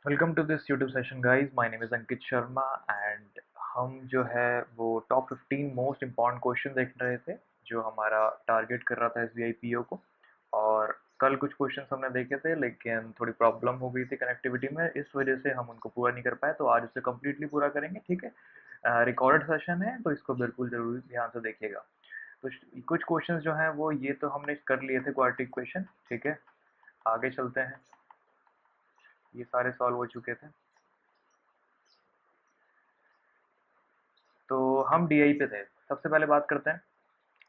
Welcome to this YouTube session guys. My name is Ankit Sharma and हम जो है वो टॉप 15 मोस्ट इम्पॉर्टेंट क्वेश्चन देख रहे थे जो हमारा टारगेट कर रहा था एसबीआई पीओ को। और कल कुछ क्वेश्चंस हमने देखे थे लेकिन थोड़ी प्रॉब्लम हो गई थी कनेक्टिविटी में, इस वजह से हम उनको पूरा नहीं कर पाए। तो आज उसे कम्प्लीटली पूरा करेंगे, ठीक है। रिकॉर्डेड सेशन है तो इसको बिल्कुल ज़रूरी ध्यान से देखिएगा। तो कुछ क्वेश्चंस जो हैं वो ये तो हमने कर लिए थे क्वाड्रेटिक क्वेश्चन, ठीक है। आगे चलते हैं, ये सारे सॉल्व हो चुके थे। तो हम डीआई पे थे। सबसे पहले बात करते हैं।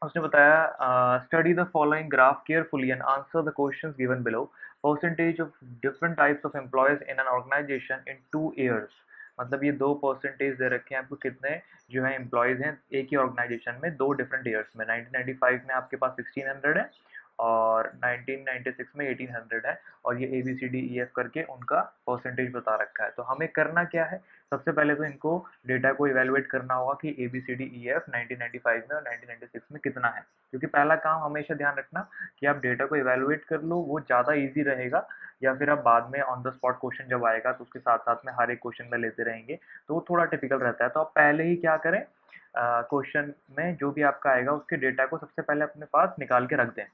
उसने बताया study the following graph carefully and answer the questions given below. Percentage of different types of employees in an organisation in 2 years. मतलब ये दो परसेंटेज दे रखे हैं आपको, कितने जो है एम्प्लॉयज हैं एक ही ऑर्गेनाइजेशन में दो डिफरेंट ईयर्स में। 1995 में आपके पास 1600 है और 1996 में 1800 है। और ये A B C D E F करके उनका परसेंटेज बता रखा है। तो हमें करना क्या है, सबसे पहले तो इनको डेटा को इवेलुएट करना होगा कि A B C D E F 1995 में और 1996 में कितना है। क्योंकि पहला काम हमेशा ध्यान रखना कि आप डेटा को इवेलुएट कर लो, वो ज़्यादा ईजी रहेगा। या फिर आप बाद में ऑन द स्पॉट क्वेश्चन जब आएगा तो उसके साथ साथ में हर एक क्वेश्चन में लेते रहेंगे तो वो थोड़ा टिपिकल रहता है। तो आप पहले ही क्या करें, क्वेश्चन में जो भी आपका आएगा उसके डेटा को सबसे पहले अपने पास निकाल के रख दें।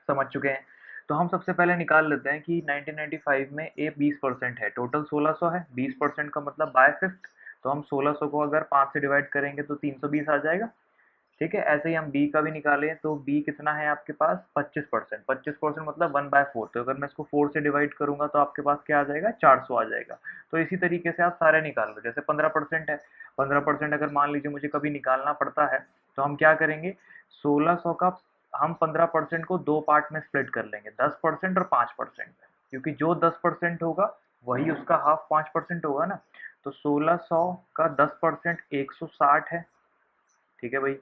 समझ चुके हैं। तो हम सबसे पहले निकाल लेते हैं कि 1995 में ए 20% है, टोटल 1600 है। 20% का मतलब बाय फिफ्थ। तो हम 1600 को अगर 5 से डिवाइड करेंगे तो 320 आ जाएगा, ठीक है। ऐसे ही हम बी का भी निकालें तो बी कितना है आपके पास, 25%। 25% मतलब 1/4। तो अगर मैं इसको 4 से डिवाइड करूंगा तो आपके पास क्या आ जाएगा, 400 आ जाएगा। तो इसी तरीके से आप सारे निकाल लो। जैसे 15% है, 15% अगर मान लीजिए मुझे कभी निकालना पड़ता है तो हम क्या करेंगे, 1600 का हम 15% को दो पार्ट में स्प्लिट कर लेंगे, 10% और 5%। क्योंकि जो 10% होगा वही उसका हाफ 5% होगा ना। तो 1600 का 10% 160 है, ठीक है भाई।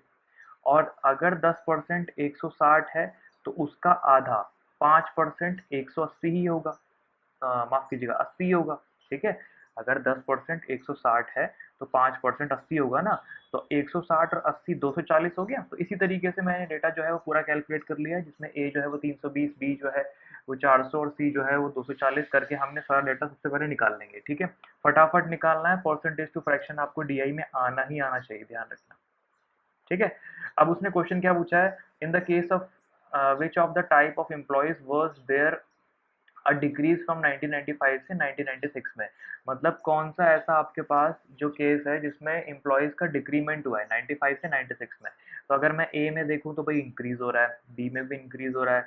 और अगर 10% 160 है तो उसका आधा 5% 180 ही होगा। माफ कीजिएगा 80 होगा, ठीक है। अगर 10% 160 है तो 5% 80 होगा ना। तो 160 और 80 240 हो गया। तो इसी तरीके से मैंने डेटा जो है वो पूरा कैलकुलेट कर लिया है, जिसमें ए जो है वो 320, बी जो है वो 400 और सी जो है वो 240 करके हमने सारा डेटा सबसे पहले निकाल लेंगे, ठीक है। फटाफट निकालना है, परसेंटेज टू फ्रैक्शन आपको डीआई में आना ही आना चाहिए, ध्यान रखना, ठीक है। अब उसने क्वेश्चन क्या पूछा है, in the case of which of the type of employees was there a decrease from 1995 से 1996 में। मतलब कौन सा ऐसा आपके पास जो केस है जिसमें एम्प्लॉयज का डिक्रीमेंट हुआ है 95 से 96 में। तो अगर मैं ए में देखूं तो भाई इंक्रीज हो रहा है, बी में भी इंक्रीज हो रहा है,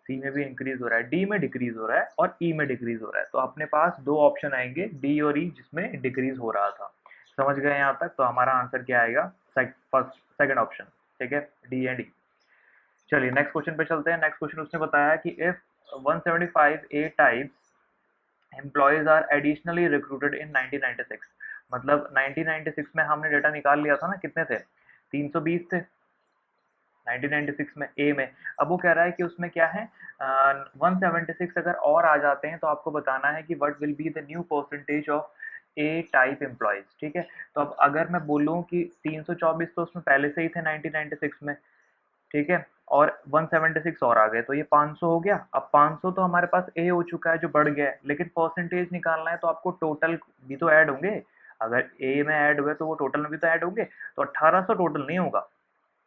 सी में भी इंक्रीज हो रहा है, डी में डिक्रीज हो रहा है और ई में डिक्रीज हो रहा है। तो अपने पास दो ऑप्शन आएंगे, डी और ई, जिसमें डिक्रीज हो रहा था। समझ गए यहाँ तक? तो हमारा आंसर क्या आएगा, फर्स्ट सेकंड ऑप्शन, ठीक है, डी एंड ई। चलिए नेक्स्ट क्वेश्चन पे चलते हैं। नेक्स्ट क्वेश्चन उसने बताया कि if 175 A types employees are additionally recruited in 1996। मतलब 1996 में हमने डेटा निकाल लिया था ना, कितने थे, 320 थे 1996 में ए में। अब वो कह रहा है कि उसमें क्या है, 176 अगर और आ जाते हैं तो आपको बताना है कि what will be the new percentage of A type employees, ठीक है। तो अब अगर मैं बोलूँ कि 324 तो उसमें पहले से ही थे 1996 में, ठीक है। और 176 और आ गए तो ये 500 हो गया। अब 500 तो हमारे पास ए हो चुका है जो बढ़ गया है, लेकिन परसेंटेज निकालना है तो आपको टोटल भी तो ऐड होंगे। अगर ए में ऐड हुए तो वो टोटल में भी तो ऐड होंगे। तो 1800 टोटल नहीं होगा,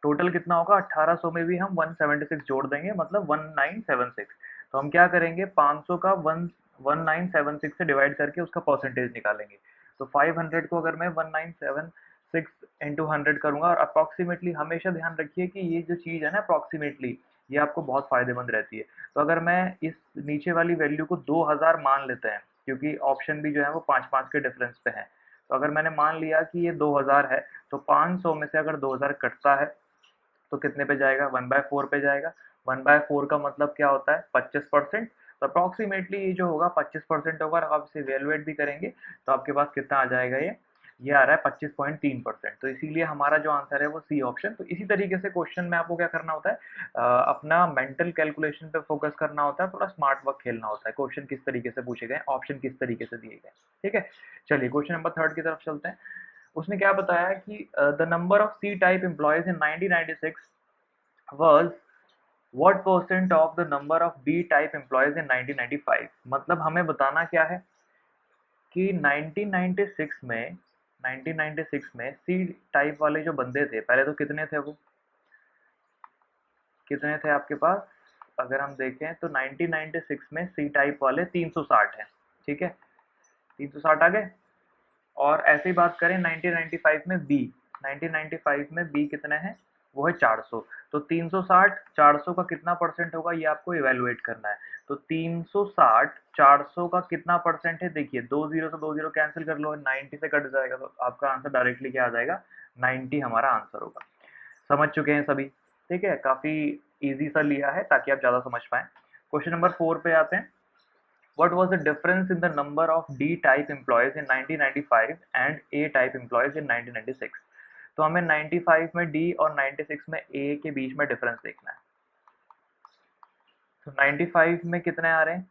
टोटल कितना होगा, 1800 में भी हम 176 जोड़ देंगे, मतलब 1976। तो हम क्या करेंगे, 500 का 1976 से डिवाइड करके उसका परसेंटेज निकालेंगे। तो 500 को अगर मैं 1976 इंटू 100 करूंगा, और अप्रॉक्सीमेटली हमेशा ध्यान रखिए कि ये जो चीज़ है ना अप्रॉक्सीमेटली, ये आपको बहुत फायदेमंद रहती है। तो अगर मैं इस नीचे वाली वैल्यू को 2000 मान लेते हैं, क्योंकि ऑप्शन भी जो है वो 5-5 के डिफरेंस पे है। तो अगर मैंने मान लिया कि ये 2000 है, तो 500 में से अगर 2000 कटता है तो कितने पे जाएगा, 1/4 पे जाएगा। 1/4 का मतलब क्या होता है, 25%। तो अप्रॉक्सीमेटली ये जो होगा 25% होगा। और आप इसे इवेलुएट भी करेंगे तो आपके पास कितना आ जाएगा, ये आ रहा है 25.3%। तो इसीलिए हमारा जो आंसर है वो सी ऑप्शन। तो इसी तरीके से क्वेश्चन में आपको क्या करना होता है, अपना मेंटल कैलकुलेशन पे फोकस करना होता है, थोड़ा स्मार्ट वर्क खेलना होता है। क्वेश्चन किस तरीके से पूछे गए, ऑप्शन किस तरीके से दिए गए, ठीक है। चलिए क्वेश्चन नंबर थर्ड की तरफ चलते हैं। उसने क्या बताया कि the number of C type employees in 1996 was what percent of the number of B type employees in 1995। मतलब हमें बताना क्या है, कि 1996 में सी टाइप वाले जो बंदे थे, पहले तो कितने थे, वो कितने थे आपके पास, अगर हम देखें तो 1996 में सी टाइप वाले 360 हैं, ठीक है, 360 आ गए। और ऐसे ही बात करें 1995 में बी, 1995 में बी कितने हैं, वो है 400। तो 360 400 का कितना परसेंट होगा, ये आपको इवेलुएट करना है। तो 360 400 का कितना परसेंट है, देखिए 2 जीरो से 2 जीरो कैंसिल कर लो, 90 से कट जाएगा, तो आपका आंसर डायरेक्टली क्या आ जाएगा, 90 हमारा आंसर होगा। समझ चुके हैं सभी, ठीक है, काफी इजी सा लिया है ताकि आप ज्यादा समझ पाएं। क्वेश्चन नंबर 4 पे आते हैं। What was the difference in the number of D-type employees in 1995 and A-type employees in 1996? तो हमें 95 में D और 96 में A के बीच में डिफरेंस देखना है। तो 95 में कितने आ रहे हैं,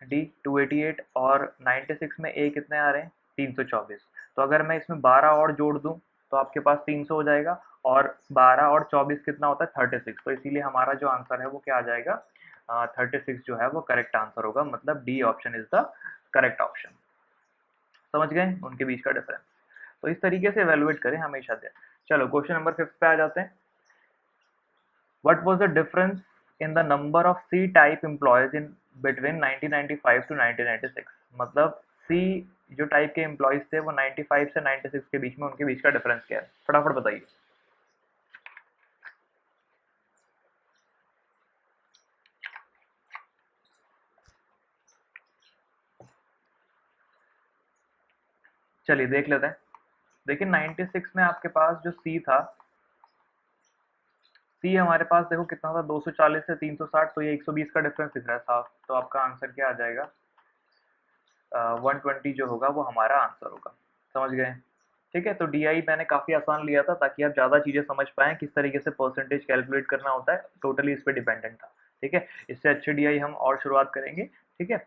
D 288, और 96 में A कितने आ रहे हैं, 324। तो अगर मैं इसमें 12 और जोड़ दूं तो आपके पास 300 हो जाएगा, और 12 और 24 कितना होता है, 36। तो इसीलिए हमारा जो आंसर है वो क्या आ जाएगा, 36 जो है वो करेक्ट आंसर होगा, मतलब D option is the correct option. समझ गए उनके बीच का डिफरेंस। तो इस तरीके से एवेलुएट करें हमेशा दे। चलो क्वेश्चन नंबर 5 पे आ जाते हैं। What was the difference in the number of C type employees in between 1995 to 1996? मतलब सी जो टाइप के एम्प्लॉयज थे वो 95 से 96 के बीच में, उनके बीच का डिफरेंस क्या है, फटाफट बताइए। चलिए देख लेते हैं। देखिए 96 में आपके पास जो सी था, सी हमारे पास देखो कितना था, 240 से 360, तो ये 120 का डिफरेंस दिख रहा है साफ। तो आपका आंसर क्या आ जाएगा, 120 जो होगा वो हमारा आंसर होगा। समझ गए, ठीक है। तो डी आई मैंने काफ़ी आसान लिया था ताकि आप ज़्यादा चीज़ें समझ पाएँ, किस तरीके से परसेंटेज कैलकुलेट करना होता है, टोटली इस पर डिपेंडेंट था, ठीक है। इससे अच्छे डी आई हम और शुरुआत करेंगे, ठीक है।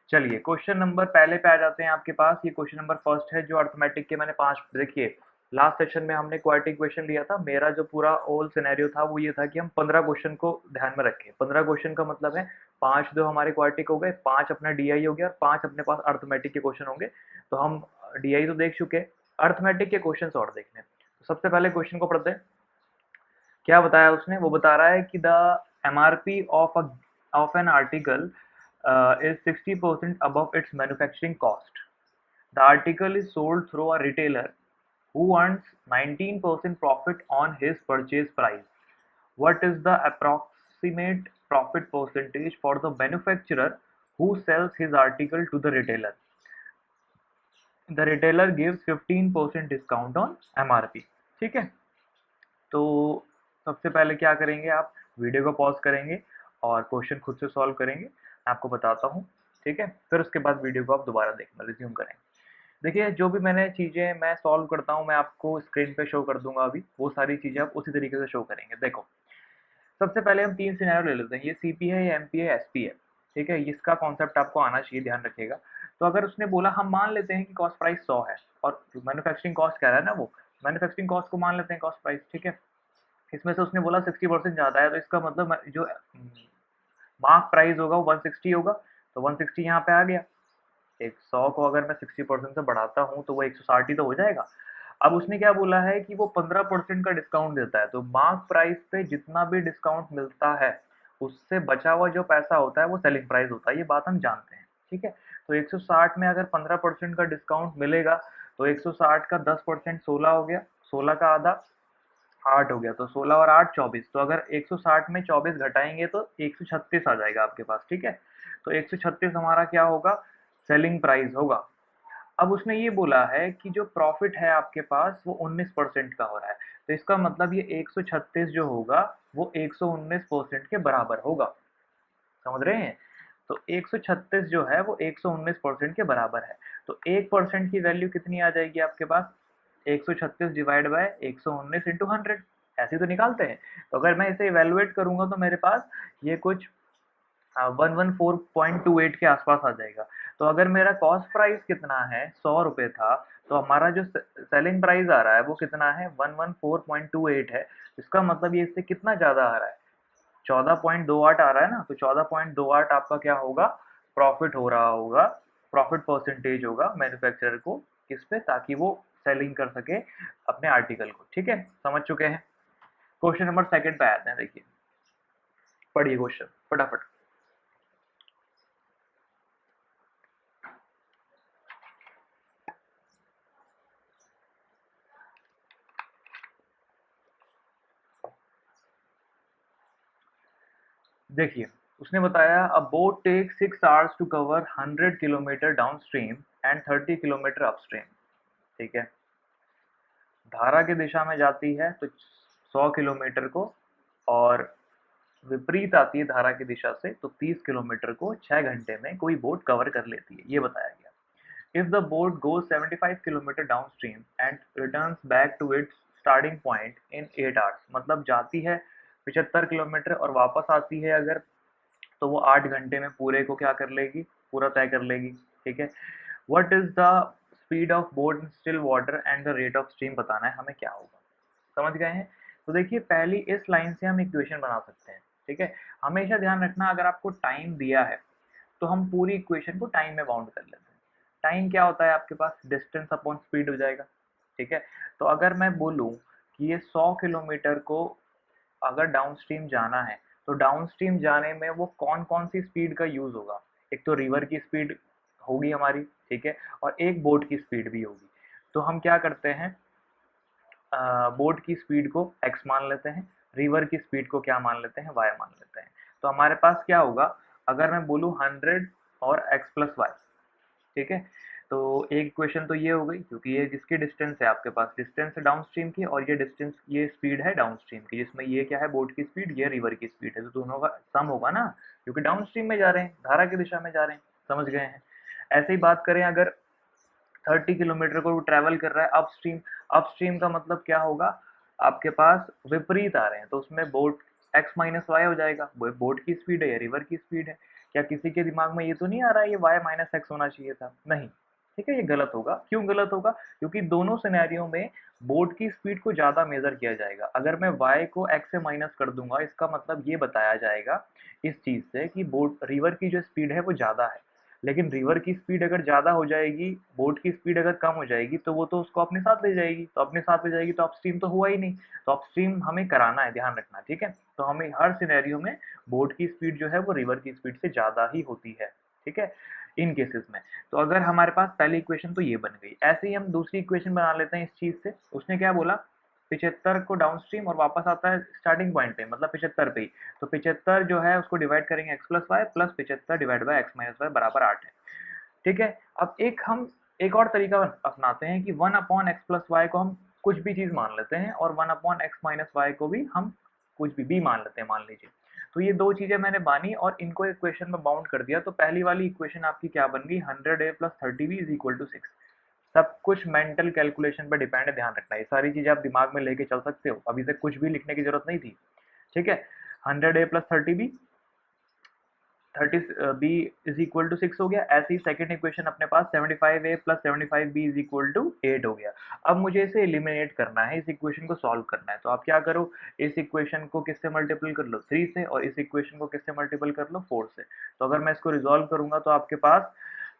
चलिए क्वेश्चन नंबर पहले पे आ जाते हैं आपके पास। ये क्वेश्चन नंबर फर्स्ट है जो अर्थमेटिक के मैंने 5, देखिए लास्ट सेशन में हमने क्वाड्रेटिक क्वेश्चन लिया था। मेरा जो पूरा ओल सिनेरियो था वो ये था कि हम 15 क्वेश्चन को ध्यान में रखें। 15 क्वेश्चन का मतलब है 5 जो हमारे क्वाड्रेटिक हो गए, 5 अपना डीआई हो गया, और 5 अपने पास अर्थमेटिक के क्वेश्चन होंगे। तो हम डीआई तो देख चुके, अर्थमेटिक के क्वेश्चन और देखने। तो सबसे पहले क्वेश्चन को पढ़ते हैं। क्या बताया उसने, वो बता रहा है कि the MRP of an article is 60% above its manufacturing cost. The article is sold through a retailer who earns 19% profit on his purchase price. What is the approximate profit percentage for the manufacturer who sells his article to the retailer? The retailer gives 15% discount on MRP. ठीक है, तो सबसे पहले क्या करेंगे, आप video को pause करेंगे और क्वेश्चन खुद से सॉल्व करेंगे। मैं आपको बताता हूँ, ठीक है। फिर उसके बाद वीडियो को आप दोबारा देखना, रिज्यूम करें। देखिए जो भी मैंने चीज़ें मैं सॉल्व करता हूँ मैं आपको स्क्रीन पे शो कर दूंगा, अभी वो सारी चीज़ें आप उसी तरीके से शो करेंगे। देखो सबसे पहले हम 3 सिनेरियो ले लेते हैं, ये सीपी है, ये एमपी है, एसपी है, ठीक है। इसका कॉन्सेप्ट आपको आना चाहिए, ध्यान रखिएगा। तो अगर उसने बोला, हम मान लेते हैं कि कॉस्ट प्राइस 100 है और मैन्युफैक्चरिंग कॉस्ट कह रहा है ना, वो मैन्युफैक्चरिंग कॉस्ट को मान लेते हैं कॉस्ट प्राइस, ठीक है। इसमें से उसने बोला 60% ज़्यादा है, तो इसका मतलब जो मार्क प्राइस होगा वो 160 होगा। तो 160 यहाँ पे आ गया। 100 को अगर मैं 60% से बढ़ाता हूँ तो वो 160 ही तो हो जाएगा। अब उसने क्या बोला है कि वो 15% का डिस्काउंट देता है, तो मार्क प्राइस पे जितना भी डिस्काउंट मिलता है उससे बचा हुआ जो पैसा होता है वो सेलिंग प्राइस होता है, ये बात हम जानते हैं, ठीक है। तो 160 में अगर 15% का डिस्काउंट मिलेगा तो 160 का 10% 16 हो गया, 16 का आधा 8 हो गया, तो 16 और 8 24। तो अगर 160 में 24 घटाएंगे तो 136 आ जाएगा आपके पास, ठीक है। तो 136 हमारा क्या होगा, सेलिंग प्राइस होगा। अब उसने ये बोला है कि जो प्रॉफिट है आपके पास वो 19% का हो रहा है, तो इसका मतलब ये 136 जो होगा वो 119% के बराबर होगा। समझ रहे हैं, तो 136 जो है वो 119% के बराबर है। तो 1% की वैल्यू कितनी आ जाएगी आपके पास, 136 डिवाइड बाय 119 इंटू 100, ऐसे तो निकालते हैं। तो अगर मैं इसे इवेलुएट करूंगा तो मेरे पास ये कुछ 114.28 के आसपास आ जाएगा। तो अगर मेरा कॉस्ट प्राइस कितना है, 100 रुपये था, तो हमारा जो सेलिंग प्राइस आ रहा है वो कितना है, 114.28 है। इसका मतलब ये इससे कितना ज़्यादा आ रहा है, 14.28 आ रहा है ना। तो 14.28 आपका क्या होगा, प्रॉफिट हो रहा होगा प्रॉफिट परसेंटेज होगा मैन्युफैक्चरर को किस पे, ताकि वो सेलिंग कर सके अपने आर्टिकल को। ठीक है, समझ चुके हैं। क्वेश्चन नंबर सेकंड पे आते हैं। देखिए, पढ़िए क्वेश्चन फटाफट। देखिए, उसने बताया a boat take 6 hours to cover 100 kilometre downstream and 30 kilometre upstream. ठीक है, धारा की दिशा में जाती है तो 100 किलोमीटर को, और विपरीत आती है धारा की दिशा से तो 30 किलोमीटर को 6 घंटे में कोई बोट कवर कर लेती है, ये बताया गया। If the boat goes 75 kilometre downstream and returns back to its starting point in 8 hours, मतलब जाती है 75 किलोमीटर और वापस आती है अगर, तो वो 8 घंटे में पूरे को क्या कर लेगी, पूरा तय कर लेगी। ठीक है, what is the speed of boat in still water and the rate of stream बताना है हमें, क्या होगा। समझ गए हैं। तो देखिए, पहली इस लाइन से हम इक्वेशन बना सकते हैं। ठीक है, हमेशा ध्यान रखना अगर आपको टाइम दिया है तो हम पूरी इक्वेशन को टाइम में बाउंड कर लेते हैं। टाइम क्या होता है आपके पास, डिस्टेंस अपॉन स्पीड हो जाएगा। ठीक है, तो अगर मैं बोलूँ कि ये 100 किलोमीटर को अगर डाउनस्ट्रीम जाना है, तो डाउनस्ट्रीम जाने में वो कौन कौन सी स्पीड का यूज होगा। एक तो रिवर की स्पीड होगी हमारी, ठीक है, और एक बोट की स्पीड भी होगी। तो हम क्या करते हैं, बोट की स्पीड को x मान लेते हैं, रिवर की स्पीड को क्या मान लेते हैं, y मान लेते हैं। तो हमारे पास क्या होगा, अगर मैं बोलूँ 100 और x प्लस वाई। ठीक है, तो एक इक्वेशन तो ये हो गई, क्योंकि ये जिसकी डिस्टेंस है आपके पास, डिस्टेंस है डाउनस्ट्रीम की, और ये डिस्टेंस, ये स्पीड है डाउनस्ट्रीम की, जिसमें ये क्या है, बोट की स्पीड, ये रिवर की स्पीड है, तो दोनों का सम होगा ना, क्योंकि डाउनस्ट्रीम में जा रहे हैं, धारा की दिशा में जा रहे हैं। समझ गए हैं। ऐसे ही बात करें, अगर 30 किलोमीटर को ट्रैवल कर रहा है अपस्ट्रीम, अपस्ट्रीम का मतलब क्या होगा, आपके पास विपरीत आ रहे हैं, तो उसमें बोट x माइनस वाई हो जाएगा, वो बोट की स्पीड है या रिवर की स्पीड है। क्या किसी के दिमाग में ये तो नहीं आ रहा है ये y माइनस एक्स होना चाहिए था, नहीं। ठीक है, ये गलत होगा। क्यों गलत होगा, क्योंकि दोनों सिनेरियो में बोट की स्पीड को ज्यादा मेजर किया जाएगा। अगर मैं y को x से माइनस कर दूंगा, इसका मतलब ये बताया जाएगा इस चीज से कि बोट, रिवर की जो स्पीड है वो ज्यादा है। लेकिन रिवर की स्पीड अगर ज़्यादा हो जाएगी, बोट की स्पीड अगर कम हो जाएगी, तो वो तो उसको अपने साथ ले जाएगी, तो अपने साथ ले जाएगी तो अपस्ट्रीम तो हुआ ही नहीं। तो अपस्ट्रीम हमें कराना है, ध्यान रखना। ठीक है, तो हमें हर सिनेरियो में बोट की स्पीड जो है वो रिवर की स्पीड से ज़्यादा ही होती है। ठीक है, इन केसेस में। तो अगर हमारे पास पहली इक्वेशन तो ये बन गई, ऐसे ही हम दूसरी इक्वेशन बना लेते हैं इस चीज़ से। उसने क्या बोला, 75 को डाउनस्ट्रीम और वापस आता है स्टार्टिंग पॉइंट पे, मतलब 75 पे ही। तो 75 जो है उसको डिवाइड करेंगे x plus y, plus 75 divide by x minus y बराबर 8 है। ठीक है, अब हम एक और तरीका अपनाते हैं कि 1 अपॉन एक्स प्लस वाई को हम कुछ भी चीज मान लेते हैं, और 1 अपॉन एक्स माइनस वाई को भी हम कुछ भी बी मान लेते हैं, मान लीजिए। तो ये दो चीजें मैंने मानी और इनको इक्वेशन में बाउंड कर दिया। तो पहली वाली इक्वेशन आपकी क्या बन गई, 100a plus 30b is equal to 6। सब कुछ मेंटल कैलकुलेशन पर डिपेंड है, ध्यान रखना। ये सारी चीजें आप दिमाग में लेके चल सकते हो, अभी तक कुछ भी लिखने की जरूरत नहीं थी। ठीक है, 100a plus 30b, 30b is equal to 6 हो गया। ऐसे ही सेकंड इक्वेशन अपने पास 75a plus 75b is equal to 8 हो गया। अब मुझे इसे एलिमिनेट करना है, इस इक्वेशन को सॉल्व करना है। तो आप क्या करो, इस इक्वेशन को किससे मल्टीपल कर लो, 3 से, और इस इक्वेशन को किससे मल्टीपल कर लो, 4 से। तो अगर मैं इसको रिजॉल्व करूंगा तो आपके पास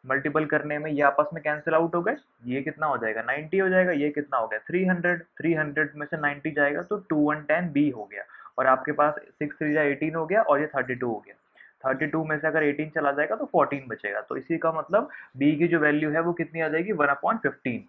मल्टीपल करने में ये आपस में कैंसिल आउट हो गए। ये कितना हो जाएगा, 90 हो जाएगा। ये कितना हो गया, 300, 300 में से 90 जाएगा तो 2110 बी हो गया। और आपके पास 6 3 18 हो गया, और ये 32 हो गया। 32 में से अगर 18 चला जाएगा तो 14 बचेगा। तो इसी का मतलब b की जो वैल्यू है वो कितनी आ जाएगी, 1/15।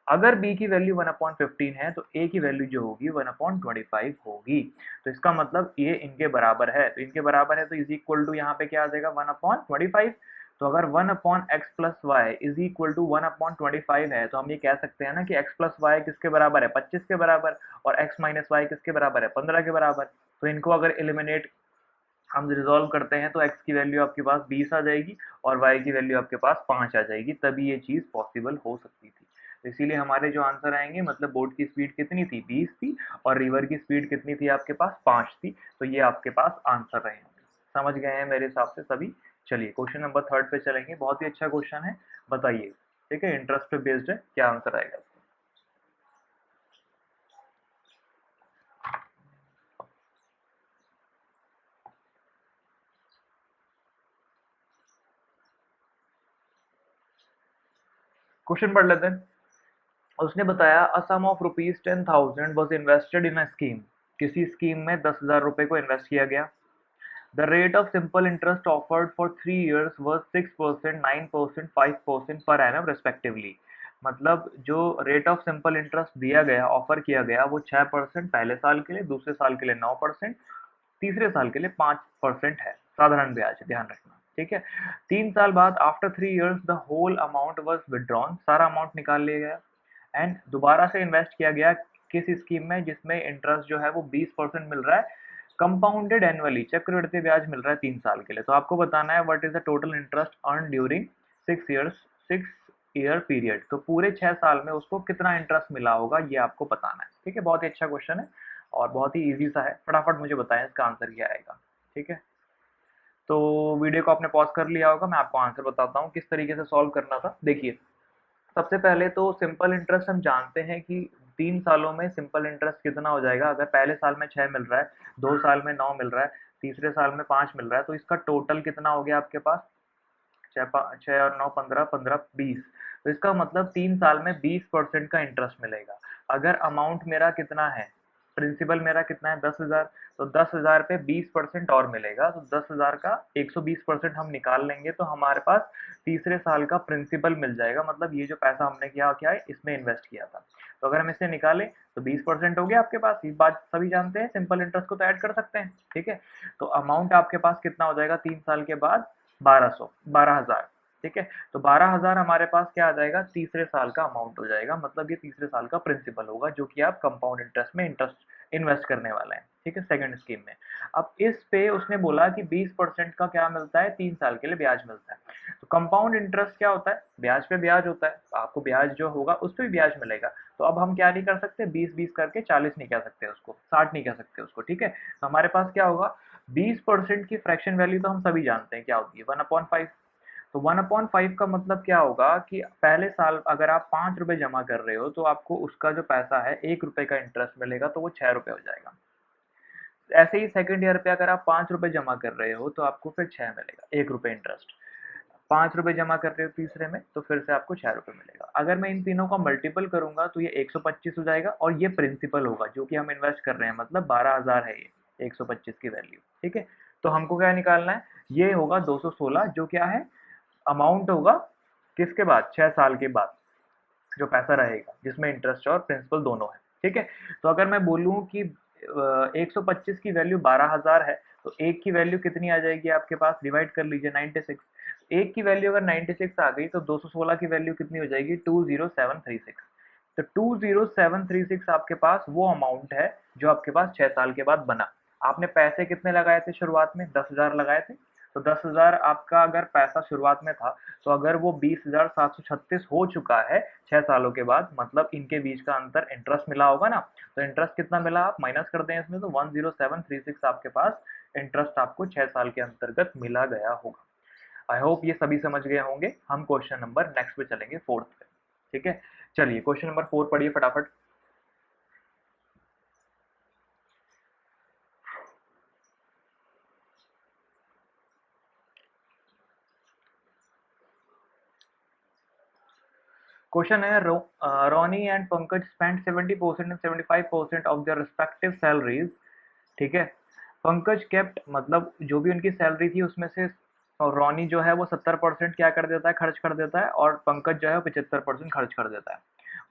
अगर b की वैल्यू 1/15 है तो a की वैल्यू जो होगी 1/25 होगी। तो इसका मतलब ये इनके बराबर है, तो इनके बराबर है तो इज इक्वल टू यहाँ पे क्या आ जाएगा, 1/25। तो अगर 1 upon x plus y is equal to 1/25 है, तो हम ये कह सकते हैं ना कि x प्लस वाई किसके बराबर है, 25 के बराबर, और x माइनस वाई किसके बराबर है, 15 के बराबर। तो इनको अगर एलिमिनेट हम रिजॉल्व करते हैं तो x की वैल्यू आपके पास 20 आ जाएगी और y की वैल्यू आपके पास 5 आ जाएगी, तभी ये चीज पॉसिबल हो सकती थी। तो इसीलिए हमारे जो आंसर आएंगे, मतलब बोट की स्पीड कितनी थी, 20 थी, और रिवर की स्पीड कितनी थी आपके पास, 5 थी। तो ये आपके पास आंसर रहे होंगे। समझ गए हैं मेरे हिसाब से सभी। चलिए क्वेश्चन नंबर 3 पे चलेंगे, बहुत ही अच्छा क्वेश्चन है, बताइए। ठीक है, इंटरेस्ट पे बेस्ड है, क्या आंसर आएगा। क्वेश्चन पढ़ लेते हैं। उसने बताया a sum of rupees 10,000 was invested in a scheme, किसी स्कीम में 10,000 रुपए को इन्वेस्ट किया गया। The rate of simple interest offered for 3 years was 6%, 9%, 5% per annum respectively. मतलब जो रेट ऑफ सिंपल इंटरेस्ट दिया गया, ऑफर किया गया, वो 6% पहले साल के लिए, दूसरे साल के लिए 9%, तीसरे साल के लिए 5% है, साधारण ब्याज, ध्यान रखना, ठीक है। 3 साल बाद after 3 years the whole amount was withdrawn, सारा अमाउंट निकाल लिया गया एंड दोबारा से इन्वेस्ट किया गया किस स्कीम में जिसमें इंटरेस्ट जो है वो 20% मिल रहा है, कंपाउंडेड एनुअली, चक्रवृद्धि ब्याज मिल रहा है 3 साल के लिए। तो आपको बताना है what is the total interest earn during 6 year period. तो पूरे 6 साल में उसको कितना इंटरेस्ट मिला होगा ये आपको बताना है, ठीक है। बहुत ही अच्छा क्वेश्चन है और बहुत ही इजी सा है, फटाफट मुझे बताएं इसका आंसर क्या आएगा, ठीक है। तो वीडियो को आपने पॉज कर लिया होगा, मैं आपको आंसर बताता हूँ किस तरीके से सॉल्व करना था। देखिए, सबसे पहले तो सिंपल इंटरेस्ट हम जानते हैं कि 3 सालों में सिंपल इंटरेस्ट कितना हो जाएगा। अगर पहले साल में 6 मिल रहा है, 2 साल में 9 मिल रहा है, तीसरे साल में 5 मिल रहा है, तो इसका टोटल कितना हो गया आपके पास, 6 और 9 15, 15 20। तो इसका मतलब 3 साल में 20% का इंटरेस्ट मिलेगा। अगर अमाउंट मेरा कितना है, प्रिंसिपल मेरा कितना है 10,000, तो 10,000 पे 20% और मिलेगा, तो 10,000 का 120% हम निकाल लेंगे तो हमारे पास तीसरे साल का प्रिंसिपल मिल जाएगा। मतलब ये जो पैसा हमने किया क्या है, इसमें इन्वेस्ट किया था। तो अगर हम इसे निकालें तो 20% हो गया आपके पास, ये बात सभी जानते हैं, सिंपल इंटरेस्ट को तो ऐड कर सकते हैं, ठीक है। तो अमाउंट आपके पास कितना हो जाएगा 3 साल के बाद, 12,000, ठीक है। तो 12,000 हमारे पास क्या आ जाएगा, तीसरे साल का अमाउंट हो जाएगा। मतलब ये तीसरे साल का प्रिंसिपल होगा जो कि आप कंपाउंड इंटरेस्ट में इंटरेस्ट इन्वेस्ट करने वाले हैं, ठीक है, सेकंड स्कीम में। अब इस पे उसने बोला कि 20% का क्या मिलता है, 3 साल के लिए ब्याज मिलता है। तो कंपाउंड इंटरेस्ट क्या होता है, ब्याज पे ब्याज होता है, आपको ब्याज जो होगा उस पर भी ब्याज मिलेगा। तो अब हम क्या नहीं कर सकते, 20-20 करके 40 नहीं कह सकते उसको, 60 नहीं कह सकते उसको, ठीक है। तो हमारे पास क्या होगा, 20% की फ्रैक्शन वैल्यू तो हम सभी जानते हैं क्या होती है, 1/5। तो 1/5 का मतलब क्या होगा कि पहले साल अगर आप 5 रुपए जमा कर रहे हो तो आपको उसका जो पैसा है 1 रुपए का इंटरेस्ट मिलेगा, तो वो 6 रुपए हो जाएगा। ऐसे ही सेकंड ईयर पे अगर आप 5 रुपए जमा कर रहे हो तो आपको फिर 6 मिलेगा, 1 रुपए इंटरेस्ट। 5 रुपए जमा कर रहे हो तीसरे में तो फिर से आपको 6 रुपए मिलेगा। अगर मैं इन तीनों का मल्टीपल करूंगा तो ये 125 हो जाएगा और ये प्रिंसिपल होगा जो कि हम इन्वेस्ट कर रहे हैं, मतलब 12,000 है ये 125 की वैल्यू, ठीक है। तो हमको क्या निकालना है, ये होगा 216, जो क्या है, अमाउंट होगा किसके बाद, 6 साल के बाद जो पैसा रहेगा जिसमें इंटरेस्ट और प्रिंसिपल दोनों है, ठीक है। तो अगर मैं बोलूं कि 125 की वैल्यू 12,000 है तो एक की वैल्यू कितनी आ जाएगी आपके पास, डिवाइड कर लीजिए 96। एक की वैल्यू अगर 96 आ गई तो 216 की वैल्यू कितनी हो जाएगी, 20736। तो 20736 आपके पास वो अमाउंट है जो आपके पास 6 साल के बाद बना। आपने पैसे कितने लगाए थे शुरुआत में, 10,000 लगाए थे। तो 10,000 आपका अगर पैसा शुरुआत में था, तो अगर वो 20,736 हो चुका है 6 सालों के बाद, मतलब इनके बीच का अंतर इंटरेस्ट मिला होगा ना। तो इंटरेस्ट कितना मिला, आप माइनस कर दें इसमें, तो 10736 आपके पास इंटरेस्ट आपको 6 साल के अंतर्गत मिला गया होगा। आई होप ये सभी समझ गए होंगे। हम क्वेश्चन नंबर नेक्स्ट पे चलेंगे, फोर्थ पे, ठीक है। चलिए क्वेश्चन नंबर 4 पढ़िए फटाफट। क्वेश्चन है, Ronnie and Pankaj spend 70% and 75% of their respective salaries, ठीक है। पंकज केप्ट, मतलब जो भी उनकी सैलरी थी उसमें से रोनी जो है वो 70% क्या कर देता है, खर्च कर देता है, और पंकज जो है 75% खर्च कर देता है।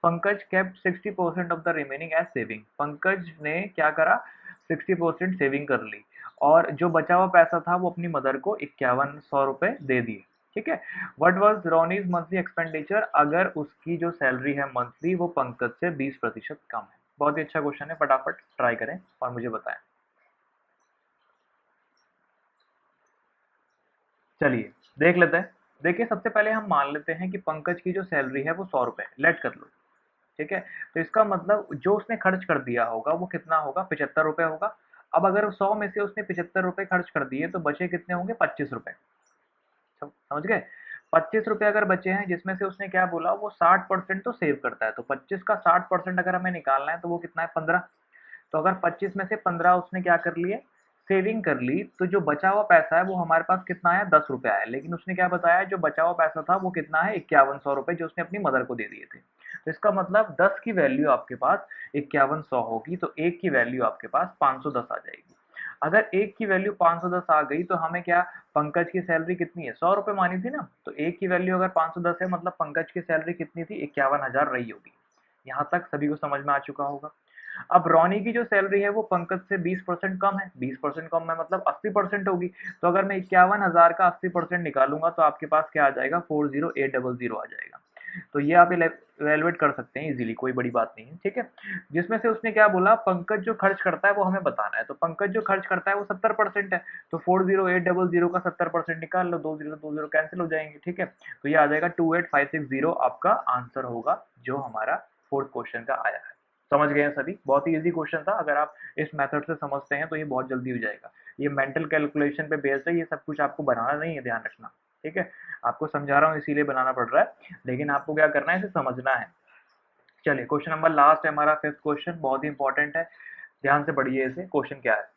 Pankaj kept 60% of the remaining as saving, Pankaj ने क्या करा, 60% सेविंग कर ली और जो बचा हुआ पैसा था वो अपनी मदर को 5100 रुपए दे दिए, ठीक है। व्हाट वाज रोनीज मंथली एक्सपेंडिचर, अगर उसकी जो सैलरी है मंथली वो पंकज से 20% कम है। बहुत ही अच्छा क्वेश्चन है, फटाफट ट्राई करें और मुझे बताएं। चलिए देख लेते हैं। देखिए सबसे पहले हम मान लेते हैं कि पंकज की जो सैलरी है वो 100 रुपए है, लेट कर लो, ठीक है। तो इसका मतलब जो उसने खर्च कर दिया होगा वो कितना होगा, 75 रुपए होगा। अब अगर 100 में से उसने 75 रुपए खर्च कर दिए तो बचे कितने होंगे, 25 रुपए। समझ गए, 25 रुपए अगर बचे हैं जिसमें से उसने क्या बोला, वो 60% तो सेव करता है, तो 25 का 60% अगर हमें निकालना है तो वो कितना है, 15। तो अगर 25 में से 15 उसने क्या कर लिए, सेविंग कर ली, तो जो बचा हुआ पैसा है वो हमारे पास कितना आया, 10 रुपए आया। लेकिन उसने क्या बताया, जो बचा हुआ पैसा था वो कितना है, 5100 रुपए, जो उसने अपनी मदर को दे दिए थे। तो इसका मतलब 10 की वैल्यू आपके पास 5100 होगी, तो 1 की वैल्यू आपके पास 510 आ जाएगी। अगर 1 की वैल्यू 510 आ गई तो हमें क्या, पंकज की सैलरी कितनी है, 100 रुपए मानी थी ना, तो 1 की वैल्यू अगर 510 है, मतलब पंकज की सैलरी कितनी थी, 51,000 रही होगी। यहाँ तक सभी को समझ में आ चुका होगा। अब रोनी की जो सैलरी है वो पंकज से 20% कम है, 20% कम है मतलब 80% होगी। तो अगर मैं 51,000 का 80% निकालूंगा तो आपके पास क्या आ जाएगा, 40800 आ जाएगा। तो ये आप इवेलुएट कर सकते हैं इजीली, कोई बड़ी बात नहीं है, ठीक है। जिसमें से उसने क्या बोला, पंकज जो खर्च करता है वो हमें बताना है। तो पंकज जो खर्च करता है वो 70% है, तो 40800 का 70% निकाल लो, 20 कैंसिल हो जाएंगे, ठीक है। तो ये आ जाएगा 28560 आपका आंसर होगा, जो हमारा फोर्थ क्वेश्चन का आया है। समझ गए हैं सभी, बहुत ही इजी क्वेश्चन था। अगर आप इस मेथड से समझते हैं तो ये बहुत जल्दी हो जाएगा। ये मेंटल कैलकुलेशन पे बेस्ड है, ये सब कुछ आपको बनाना नहीं है, ध्यान रखना, ठीक है। आपको समझा रहा हूँ इसीलिए बनाना पड़ रहा है, लेकिन आपको क्या करना है, इसे समझना है। चलिए क्वेश्चन नंबर लास्ट है हमारा, फिफ्थ क्वेश्चन, बहुत ही इंपॉर्टेंट है, ध्यान से पढ़िए इसे। क्वेश्चन क्या है,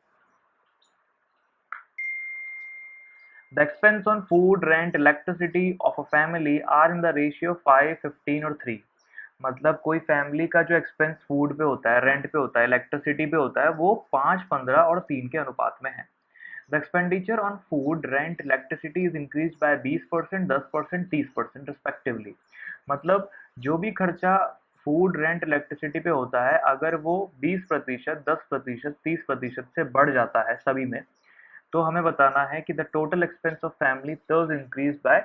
the expense on food, rent, electricity of a family are in the ratio 5, 15 और 3। मतलब कोई फैमिली का जो एक्सपेंस फूड पे होता है, रेंट पे होता है, इलेक्ट्रिसिटी पे होता है, वो 5, 15 और 3 के अनुपात में है। The expenditure on food, rent, electricity is increase by 20%, 10%, 30% respectively. मतलब जो भी खर्चा फूड, रेंट, इलेक्ट्रिसिटी पे होता है, अगर वो 20%, 10%, 30% से बढ़ जाता है सभी में, तो हमें बताना है कि the total expense of family those increase by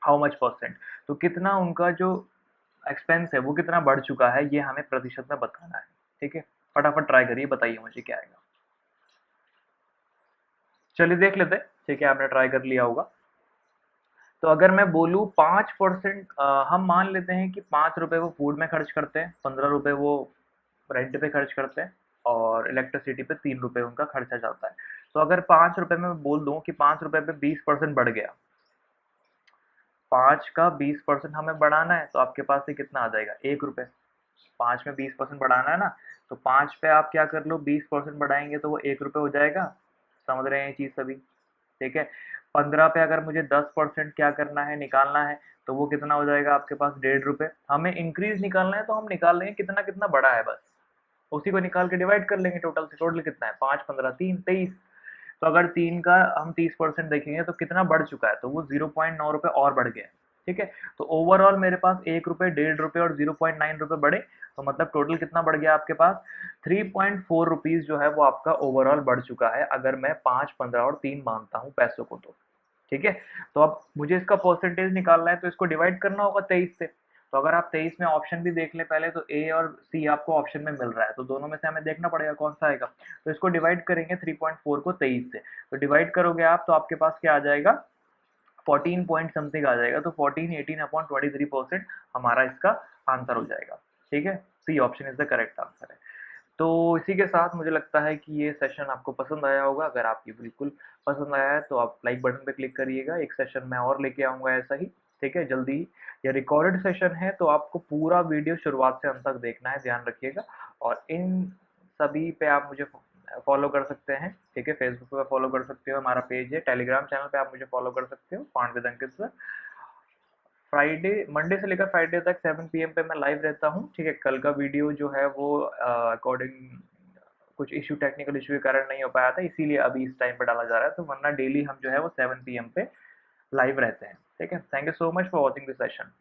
how much percent. तो कितना उनका जो एक्सपेंस है वो कितना बढ़ चुका है, ये हमें प्रतिशत में बताना है, ठीक है। फटाफट ट्राई करिए, बताइए मुझे क्या आएगा। चलिए देख लेते हैं, ठीक है, आपने ट्राई कर लिया होगा। तो अगर मैं बोलूँ 5%, हम मान लेते हैं कि 5 रुपए वो फूड में खर्च करते हैं, 15 रुपए वो रेंट पे खर्च करते हैं, और इलेक्ट्रिसिटी पे 3 रुपए उनका खर्चा जाता है। तो अगर 5 रुपए में मैं बोल दूं कि 5 रुपए पे 20% बढ़ गया, 5 का 20% हमें बढ़ाना है, तो आपके पास से कितना आ जाएगा, 1 रुपए। 5 में 20% बढ़ाना है ना, तो 5 पे आप क्या कर लो, 20% बढ़ाएंगे तो वो 1 रुपए हो जाएगा। समझ रहे हैं ये चीज़ सभी, ठीक है। 15 पे अगर मुझे 10% क्या करना है, निकालना है, तो वो कितना हो जाएगा आपके पास, 1.5 रुपए। हमें इंक्रीज निकालना है तो हम निकाल लेंगे कितना कितना बड़ा है, बस उसी को निकाल के डिवाइड कर लेंगे टोटल से। टोटल कितना है, 5, 15, 3, 23। तो अगर 3 का हम 30% देखेंगे तो कितना बढ़ चुका है, तो वो 0.9 रुपए और बढ़ गया, ठीक है। तो ओवरऑल मेरे पास 1 रुपए, 1.5 रुपए और 0.9 रुपए बढ़े, तो मतलब टोटल कितना बढ़ गया आपके पास, 3.4 रुपीज जो है वो आपका ओवरऑल बढ़ चुका है, अगर मैं 5, 15 और 3 मानता हूँ पैसों को तो, ठीक है। तो अब मुझे इसका परसेंटेज निकालना है, तो इसको डिवाइड करना होगा 23 से। तो अगर आप 23 में ऑप्शन भी देख लें पहले, तो ए और सी आपको ऑप्शन में मिल रहा है, तो दोनों में से हमें देखना पड़ेगा कौन सा आएगा। तो इसको डिवाइड करेंगे 3.4 को 23 से, तो डिवाइड करोगे आप तो आपके पास क्या आ जाएगा, 14 पॉइंट समथिंग आ जाएगा। तो 14, 18/23% हमारा इसका आंसर हो जाएगा, ठीक है। C option is the correct answer है। तो इसी के साथ मुझे लगता है कि ये सेशन आपको पसंद आया होगा। अगर आपकी बिल्कुल पसंद आया है तो आप लाइक बटन पे क्लिक करिएगा। एक सेशन मैं और लेके आऊँगा ऐसा ही, ठीक है, जल्दी ही। ये रिकॉर्डेड सेशन है, तो आपको पूरा वीडियो शुरुआत से अंत तक देखना है, ध्यान रखिएगा। और इन सभी पे आप मुझे फॉलो कर सकते हैं, ठीक है। फेसबुक पे फॉलो कर सकते हो, हमारा पेज है। टेलीग्राम चैनल पे आप मुझे फॉलो कर सकते हो, पांड with Ankit sir. Friday, Monday से लेकर फ्राइडे तक 7 पीएम पे मैं लाइव रहता हूँ, ठीक है। कल का वीडियो जो है वो अकॉर्डिंग कुछ इशू, टेक्निकल इशू के कारण नहीं हो पाया था, इसीलिए अभी इस टाइम पे डाला जा रहा है। तो वरना डेली हम जो है वो 7 पीएम पे लाइव रहते हैं, ठीक है। Thank you so much for watching this session.